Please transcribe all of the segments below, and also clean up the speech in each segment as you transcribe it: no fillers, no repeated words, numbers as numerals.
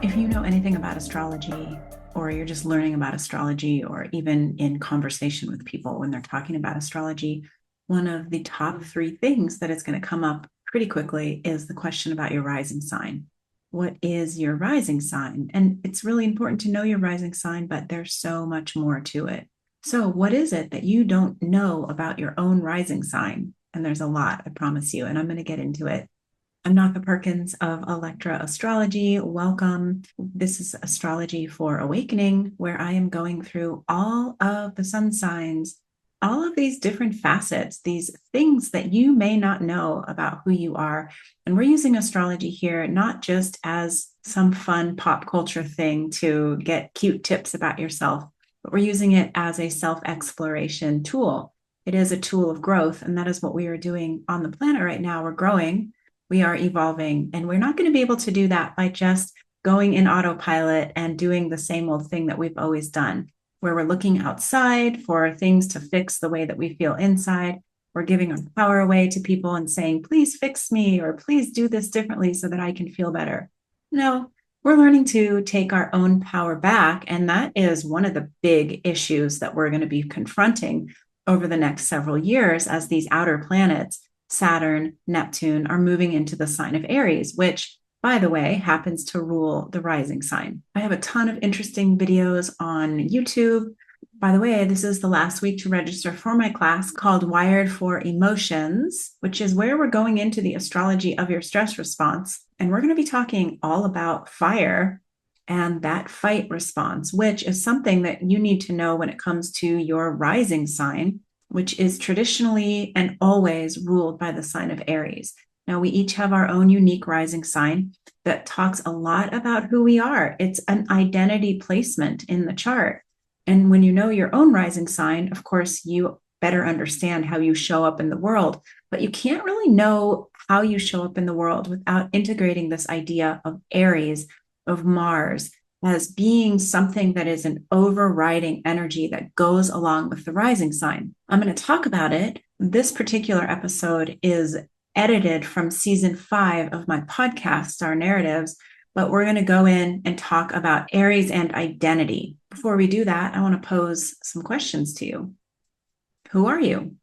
If you know anything about astrology, or you're just learning about astrology, or even in conversation with people when they're talking about astrology, one of the top three things that is going to come up pretty quickly is the question about your rising sign. What is your rising sign? And it's really important to know your rising sign, but there's so much more to it. So, what is it that you don't know about your own rising sign? And there's a lot, I promise you, and I'm going to get into it. I'm Naka Perkins of Electra Astrology. Welcome. This is Astrology for Awakening, where I am going through all of the sun signs, all of these different facets, these things that you may not know about who you are. And we're using astrology here not just as some fun pop culture thing to get cute tips about yourself, but we're using it as a self-exploration tool. It is a tool of growth, and that is what we are doing on the planet right now. We're growing, we are evolving, and we're not going to be able to do that by just going in autopilot and doing the same old thing that we've always done, where we're looking outside for things to fix the way that we feel inside. We're giving our power away to people and saying, please fix me, or please do this differently so that I can feel better. No, we're learning to take our own power back. And that is one of the big issues that we're going to be confronting over the next several years as these outer planets, Saturn, Neptune, are moving into the sign of Aries, which, by the way, happens to rule the rising sign. I have a ton of interesting videos on YouTube. By the way, this is the last week to register for my class called Wired for Emotions, which is where we're going into the astrology of your stress response. And we're going to be talking all about fire and that fight response, which is something that you need to know when it comes to your rising sign, which is traditionally and always ruled by the sign of Aries. Now, we each have our own unique rising sign that talks a lot about who we are. It's an identity placement in the chart. And when you know your own rising sign, of course, you better understand how you show up in the world. But you can't really know how you show up in the world without integrating this idea of Aries, of Mars, as being something that is an overriding energy that goes along with the rising sign. I'm going to talk about it. This particular episode is edited from season 5 of my podcast, Star Narratives, but we're going to go in and talk about Aries and identity. Before we do that, I want to pose some questions to you. Who are you?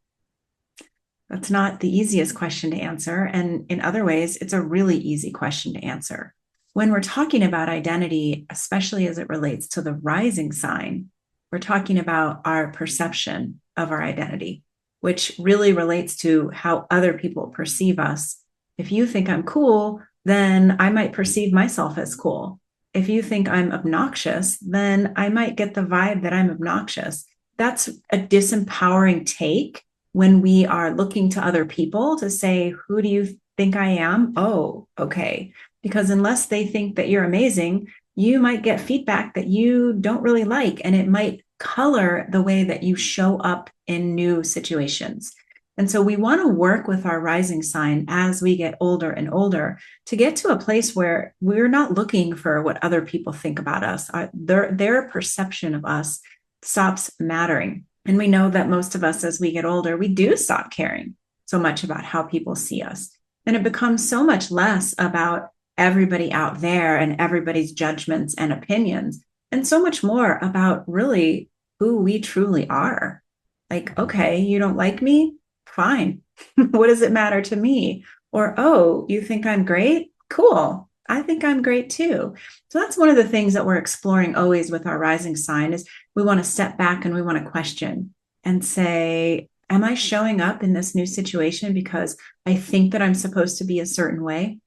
That's not the easiest question to answer. And in other ways, it's a really easy question to answer. When we're talking about identity, especially as it relates to the rising sign, we're talking about our perception of our identity, which really relates to how other people perceive us. If you think I'm cool, then I might perceive myself as cool. If you think I'm obnoxious, then I might get the vibe that I'm obnoxious. That's a disempowering take when we are looking to other people to say, who do you think I am? Oh, okay. Because unless they think that you're amazing, you might get feedback that you don't really like, and it might color the way that you show up in new situations. And so we want to work with our rising sign as we get older and older to get to a place where we're not looking for what other people think about us. Their perception of us stops mattering. And we know that most of us, as we get older, we do stop caring so much about how people see us. And it becomes so much less about everybody out there and everybody's judgments and opinions, and so much more about really who we truly are. Like, okay, you don't like me? Fine. What does it matter to me? Or, oh, you think I'm great? Cool. I think I'm great too. So that's one of the things that we're exploring always with our rising sign is we want to step back and we want to question and say, am I showing up in this new situation because I think that I'm supposed to be a certain way?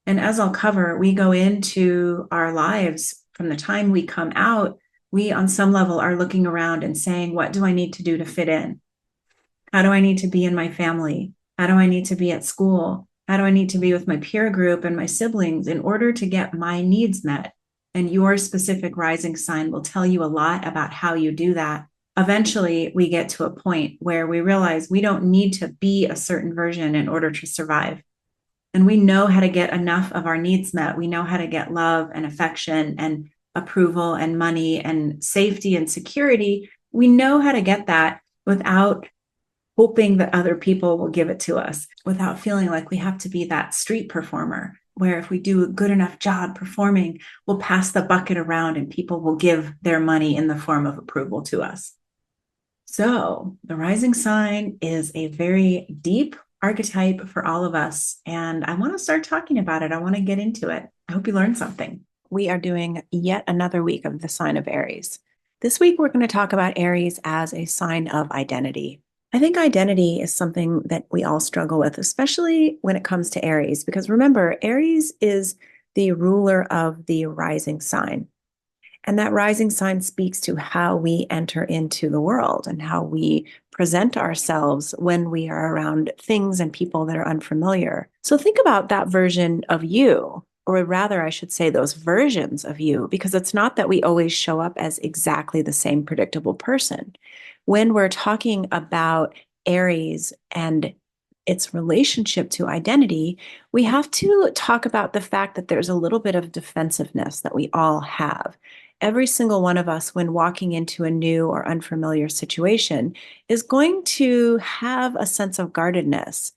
And as I'll cover, we go into our lives from the time we come out, we on some level are looking around and saying, what do I need to do to fit in? How do I need to be in my family? How do I need to be at school? How do I need to be with my peer group and my siblings in order to get my needs met? And your specific rising sign will tell you a lot about how you do that. Eventually, we get to a point where we realize we don't need to be a certain version in order to survive. And we know how to get enough of our needs met. We know how to get love and affection and approval and money and safety and security. We know how to get that without hoping that other people will give it to us without feeling like we have to be that street performer, where if we do a good enough job performing, we'll pass the bucket around and people will give their money in the form of approval to us. So, the rising sign is a very deep archetype for all of us. And I want to start talking about it. I want to get into it. I hope you learned something. We are doing yet another week of the sign of Aries. This week, we're going to talk about Aries as a sign of identity. I think identity is something that we all struggle with, especially when it comes to Aries, because remember, Aries is the ruler of the rising sign. And that rising sign speaks to how we enter into the world and how we present ourselves when we are around things and people that are unfamiliar. So think about that version of you, or rather, I should say, those versions of you, because it's not that we always show up as exactly the same predictable person. When we're talking about Aries and its relationship to identity, we have to talk about the fact that there's a little bit of defensiveness that we all have. Every single one of us, when walking into a new or unfamiliar situation, is going to have a sense of guardedness.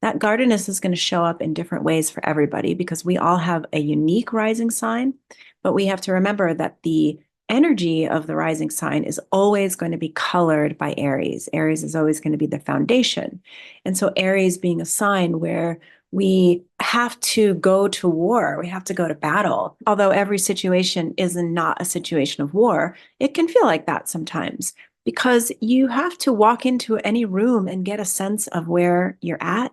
That guardedness is going to show up in different ways for everybody because we all have a unique rising sign, but we have to remember that the energy of the rising sign is always going to be colored by Aries. Aries is always going to be the foundation. And so Aries being a sign where we have to go to war, we have to go to battle. Although every situation is not a situation of war, it can feel like that sometimes because you have to walk into any room and get a sense of where you're at,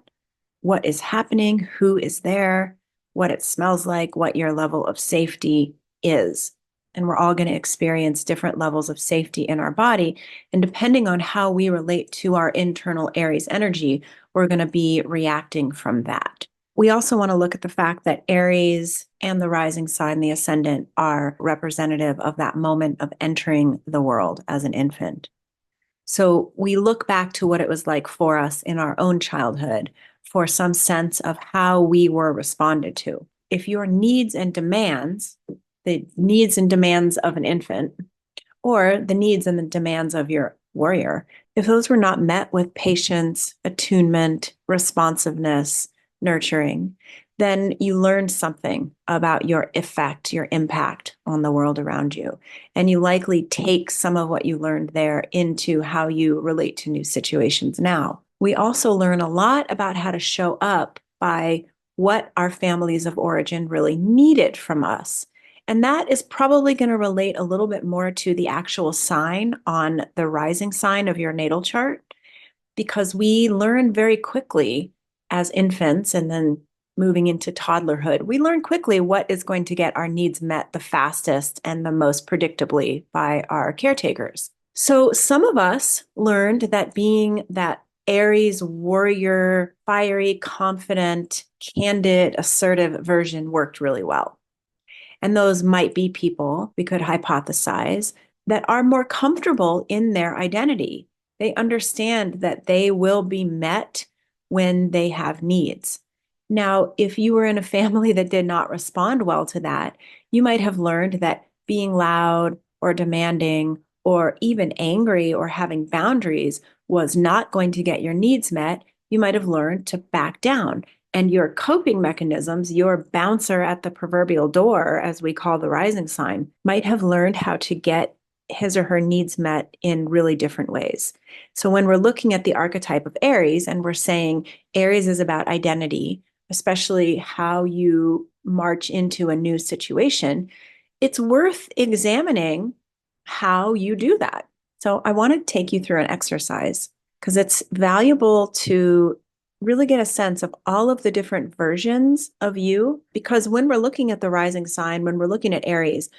what is happening, who is there, what it smells like, what your level of safety is. And we're all going to experience different levels of safety in our body. And depending on how we relate to our internal Aries energy, we're going to be reacting from that. We also want to look at the fact that Aries and the rising sign, the ascendant, are representative of that moment of entering the world as an infant. So we look back to what it was like for us in our own childhood for some sense of how we were responded to. If your needs and demands, the needs and demands of an infant, or the needs and the demands of your warrior, if those were not met with patience, attunement, responsiveness, nurturing, then you learned something about your effect, your impact on the world around you. And you likely take some of what you learned there into how you relate to new situations now. We also learn a lot about how to show up by what our families of origin really needed from us. And that is probably going to relate a little bit more to the actual sign on the rising sign of your natal chart, because we learn very quickly as infants and then moving into toddlerhood, we learn quickly what is going to get our needs met the fastest and the most predictably by our caretakers. So some of us learned that being that Aries warrior, fiery, confident, candid, assertive version worked really well. And those might be people, we could hypothesize, that are more comfortable in their identity. They understand that they will be met when they have needs. Now, if you were in a family that did not respond well to that, you might have learned that being loud or demanding or even angry or having boundaries was not going to get your needs met. You might have learned to back down. And your coping mechanisms, your bouncer at the proverbial door, as we call the rising sign, might have learned how to get his or her needs met in really different ways. So when we're looking at the archetype of Aries and we're saying Aries is about identity, especially how you march into a new situation, it's worth examining how you do that. So I want to take you through an exercise because it's valuable to really get a sense of all of the different versions of you. Because when we're looking at the rising sign, when we're looking at Aries,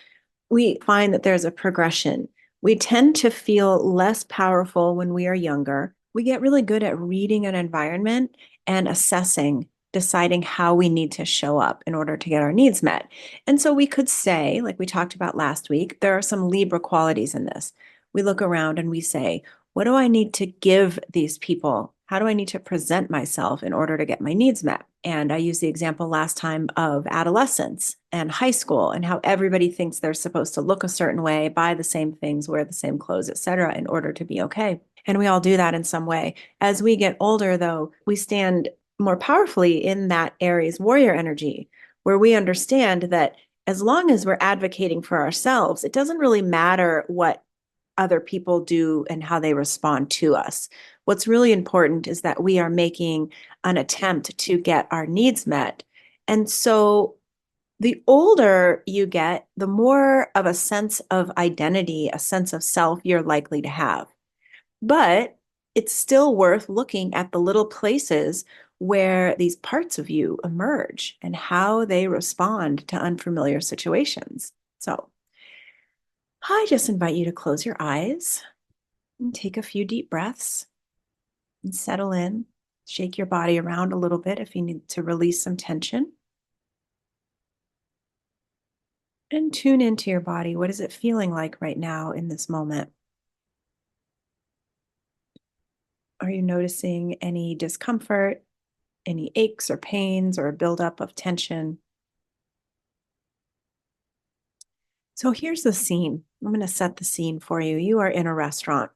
we find that there's a progression. We tend to feel less powerful when we are younger. We get really good at reading an environment and assessing, deciding how we need to show up in order to get our needs met. And so we could say, like we talked about last week, there are some Libra qualities in this. We look around and we say, what do I need to give these people? How do I need to present myself in order to get my needs met? And I used the example last time of adolescence and high school and how everybody thinks they're supposed to look a certain way, buy the same things, wear the same clothes, et cetera, in order to be okay. And we all do that in some way. As we get older, though, we stand more powerfully in that Aries warrior energy, where we understand that as long as we're advocating for ourselves, it doesn't really matter what other people do and how they respond to us. What's really important is that we are making an attempt to get our needs met. And so the older you get, the more of a sense of identity, a sense of self you're likely to have. But it's still worth looking at the little places where these parts of you emerge and how they respond to unfamiliar situations. So I just invite you to close your eyes and take a few deep breaths and settle in. Shake your body around a little bit if you need to release some tension. And tune into your body. What is it feeling like right now in this moment? Are you noticing any discomfort, any aches or pains, or a buildup of tension? So here's the scene. I'm going to set the scene for you. You are in a restaurant.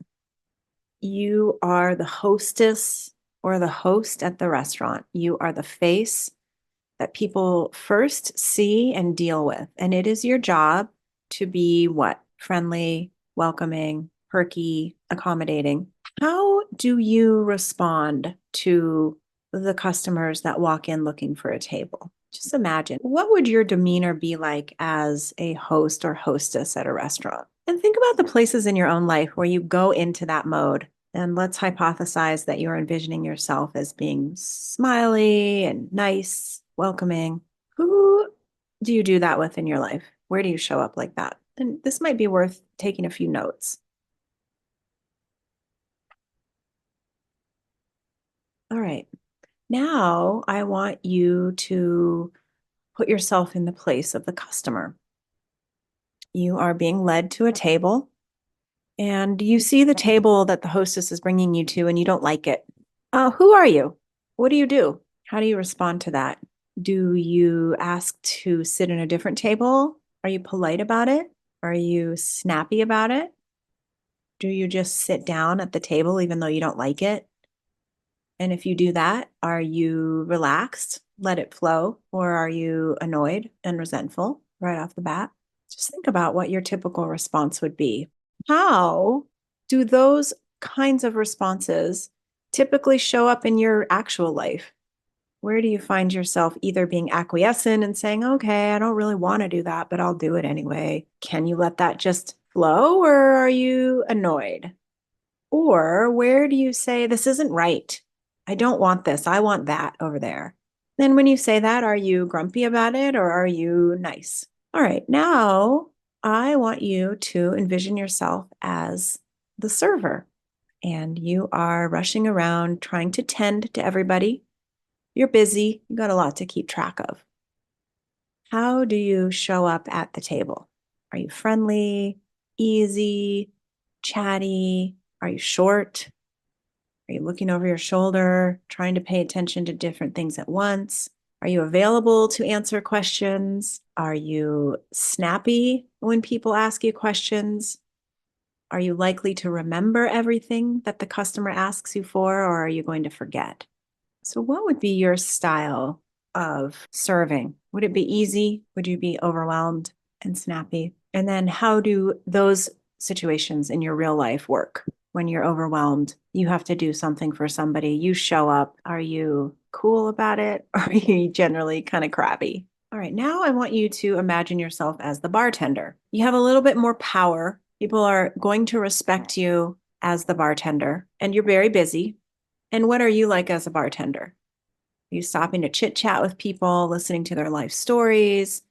You are the hostess or the host at the restaurant. You are the face that people first see and deal with. And it is your job to be what? Friendly, welcoming, perky, accommodating. How do you respond to the customers that walk in looking for a table? Just imagine, what would your demeanor be like as a host or hostess at a restaurant? And think about the places in your own life where you go into that mode. And let's hypothesize that you're envisioning yourself as being smiley and nice, welcoming. Who do you do that with in your life? Where do you show up like that? And this might be worth taking a few notes. All right. Now I want you to put yourself in the place of the customer. You are being led to a table and you see the table that the hostess is bringing you to and you don't like it. Who are you? What do you do? How do you respond to that? Do you ask to sit in a different table? Are you polite about it? Are you snappy about it? Do you just sit down at the table even though you don't like it? And if you do that, are you relaxed, let it flow, or are you annoyed and resentful right off the bat? Just think about what your typical response would be. How do those kinds of responses typically show up in your actual life? Where do you find yourself either being acquiescent and saying, okay, I don't really want to do that, but I'll do it anyway? Can you let that just flow, or are you annoyed? Or where do you say, this isn't right? I don't want this. I want that over there. Then when you say that, are you grumpy about it or are you nice? All right, now I want you to envision yourself as the server and you are rushing around trying to tend to everybody. You're busy, you got a lot to keep track of. How do you show up at the table? Are you friendly, easy, chatty? Are you short? Are you looking over your shoulder, trying to pay attention to different things at once? Are you available to answer questions? Are you snappy when people ask you questions? Are you likely to remember everything that the customer asks you for, or are you going to forget? So, what would be your style of serving? Would it be easy? Would you be overwhelmed and snappy? And then, how do those situations in your real life work? When you're overwhelmed, you have to do something for somebody, you show up. Are you cool about it? Or are you generally kind of crabby? All right, now I want you to imagine yourself as the bartender. You have a little bit more power. People are going to respect you as the bartender, and you're very busy. And what are you like as a bartender? Are you stopping to chit chat with people, listening to their life stories?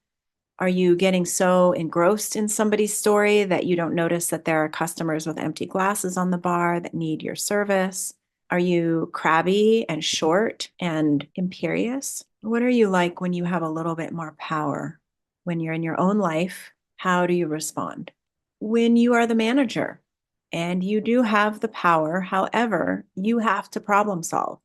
Are you getting so engrossed in somebody's story that you don't notice that there are customers with empty glasses on the bar that need your service? Are you crabby and short and imperious? What are you like when you have a little bit more power? When you're in your own life, how do you respond? When you are the manager and you do have the power, however, you have to problem solve.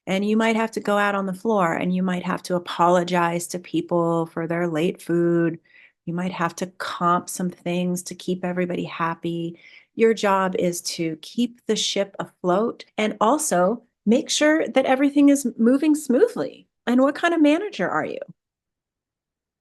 And you might have to go out on the floor and you might have to apologize to people for their late food. You might have to comp some things to keep everybody happy. Your job is to keep the ship afloat and also make sure that everything is moving smoothly. And what kind of manager are you?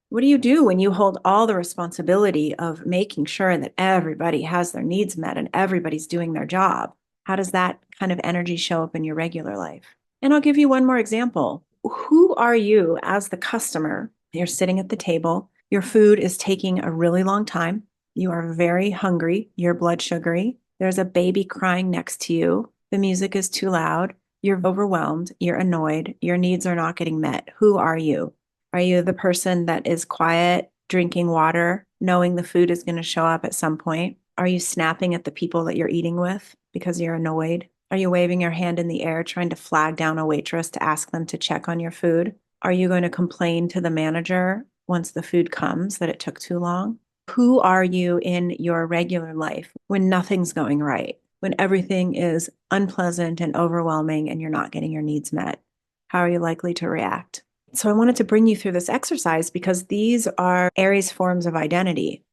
What do you do when you hold all the responsibility of making sure that everybody has their needs met and everybody's doing their job? How does that kind of energy show up in your regular life? And I'll give you one more example. Who are you as the customer? You're sitting at the table. Your food is taking a really long time. You are very hungry. You're blood sugary. There's a baby crying next to you. The music is too loud. You're overwhelmed. You're annoyed. Your needs are not getting met. Who are you? Are you the person that is quiet, drinking water, knowing the food is going to show up at some point? Are you snapping at the people that you're eating with because you're annoyed? Are you waving your hand in the air trying to flag down a waitress to ask them to check on your food? Are you going to complain to the manager once the food comes that it took too long? Who are you in your regular life when nothing's going right, when everything is unpleasant and overwhelming and you're not getting your needs met? How are you likely to react? So I wanted to bring you through this exercise because these are Aries forms of identity.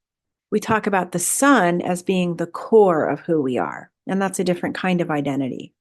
We talk about the sun as being the core of who we are, and that's a different kind of identity.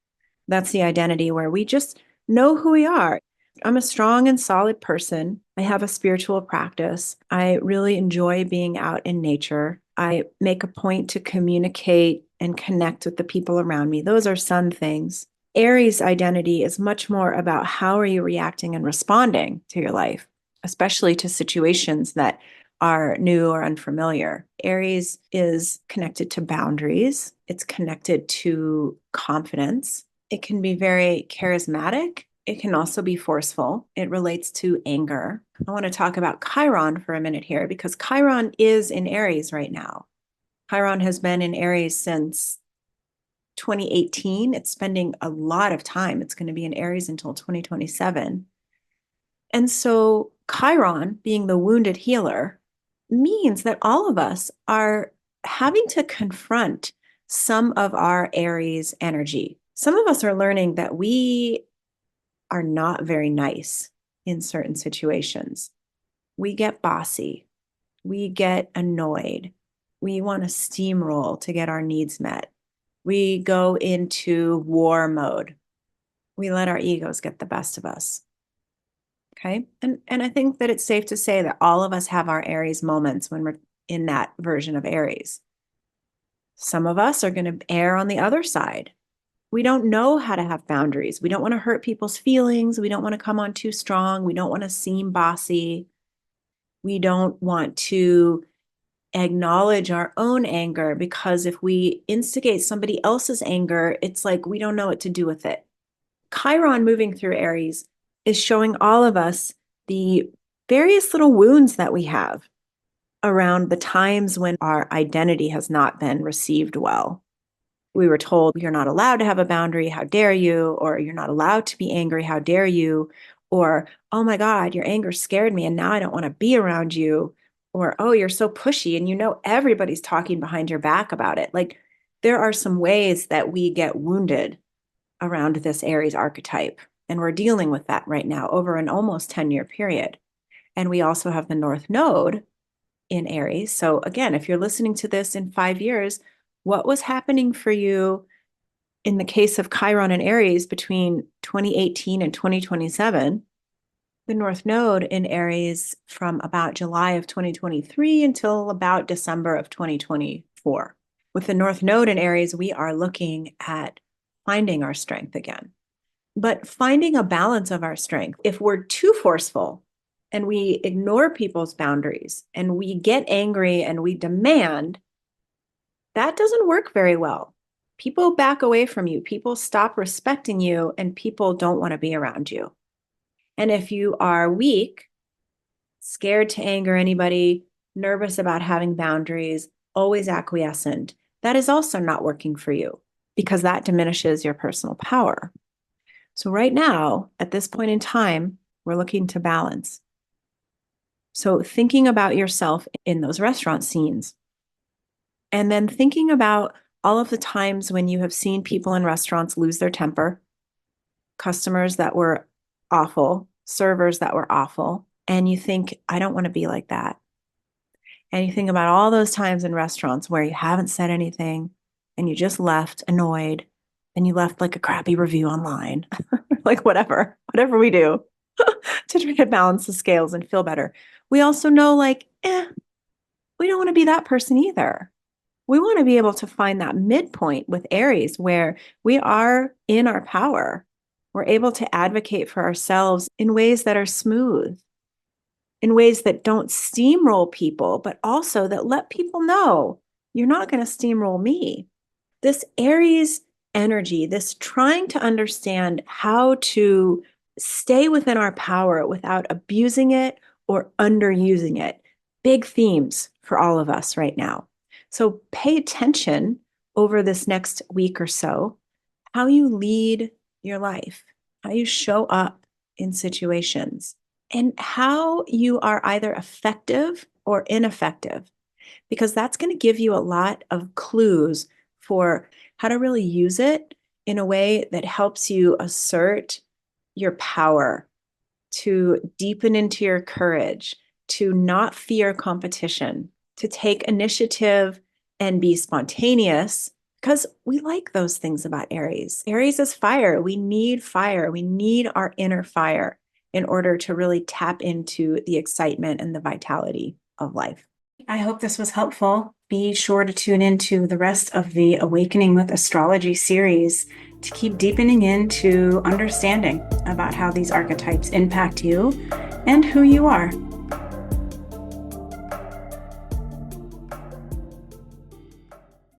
That's the identity where we just know who we are. I'm a strong and solid person. I have a spiritual practice. I really enjoy being out in nature. I make a point to communicate and connect with the people around me. Those are sun things. Aries identity is much more about how are you reacting and responding to your life, especially to situations that are new or unfamiliar. Aries is connected to boundaries. It's connected to confidence. It can be very charismatic. It can also be forceful. It relates to anger. I want to talk about Chiron for a minute here because Chiron is in Aries right now. Chiron has been in Aries since 2018. It's spending a lot of time. It's going to be in Aries until 2027. And so Chiron, being the wounded healer, means that all of us are having to confront some of our Aries energy. Some of us are learning that we are not very nice in certain situations. We get bossy. We get annoyed. We want to steamroll to get our needs met. We go into war mode. We let our egos get the best of us. Okay. And I think that it's safe to say that all of us have our Aries moments when we're in that version of Aries. Some of us are going to err on the other side. We don't know how to have boundaries. We don't want to hurt people's feelings. We don't want to come on too strong. We don't want to seem bossy. We don't want to acknowledge our own anger because if we instigate somebody else's anger, it's like we don't know what to do with it. Chiron moving through Aries is showing all of us the various little wounds that we have around the times when our identity has not been received well. We were told you're not allowed to have a boundary, how dare you? Or you're not allowed to be angry, how dare you? Or, oh my God, your anger scared me and now I don't want to be around you. Or, oh, you're so pushy and you know everybody's talking behind your back about it. Like there are some ways that we get wounded around this Aries archetype. And we're dealing with that right now over an almost 10-year period. And we also have the North Node in Aries. So again, if you're listening to this in 5 years, what was happening for you in the case of Chiron and Aries between 2018 and 2027? The North Node in Aries from about July of 2023 until about December of 2024. With the North Node in Aries, we are looking at finding our strength again, but finding a balance of our strength. If we're too forceful and we ignore people's boundaries and we get angry and we demand, that doesn't work very well. People back away from you, people stop respecting you, and people don't want to be around you. And if you are weak, scared to anger anybody, nervous about having boundaries, always acquiescent, that is also not working for you because that diminishes your personal power. So right now, at this point in time, we're looking to balance. So thinking about yourself in those restaurant scenes, and then thinking about all of the times when you have seen people in restaurants lose their temper, customers that were awful, servers that were awful, and you think, I don't want to be like that. And you think about all those times in restaurants where you haven't said anything, and you just left annoyed and you left like a crappy review online, like whatever we do to try to balance the scales and feel better. We also know like, we don't want to be that person either. We want to be able to find that midpoint with Aries where we are in our power. We're able to advocate for ourselves in ways that are smooth, in ways that don't steamroll people, but also that let people know you're not going to steamroll me. This Aries energy, this trying to understand how to stay within our power without abusing it or underusing it. Big themes for all of us right now. So pay attention over this next week or so, how you lead your life, how you show up in situations, and how you are either effective or ineffective, because that's going to give you a lot of clues for how to really use it in a way that helps you assert your power, to deepen into your courage, to not fear competition, to take initiative and be spontaneous, because we like those things about Aries. Aries is fire. We need fire. We need our inner fire in order to really tap into the excitement and the vitality of life. I hope this was helpful. Be sure to tune into the rest of the Awakening with Astrology series to keep deepening into understanding about how these archetypes impact you and who you are.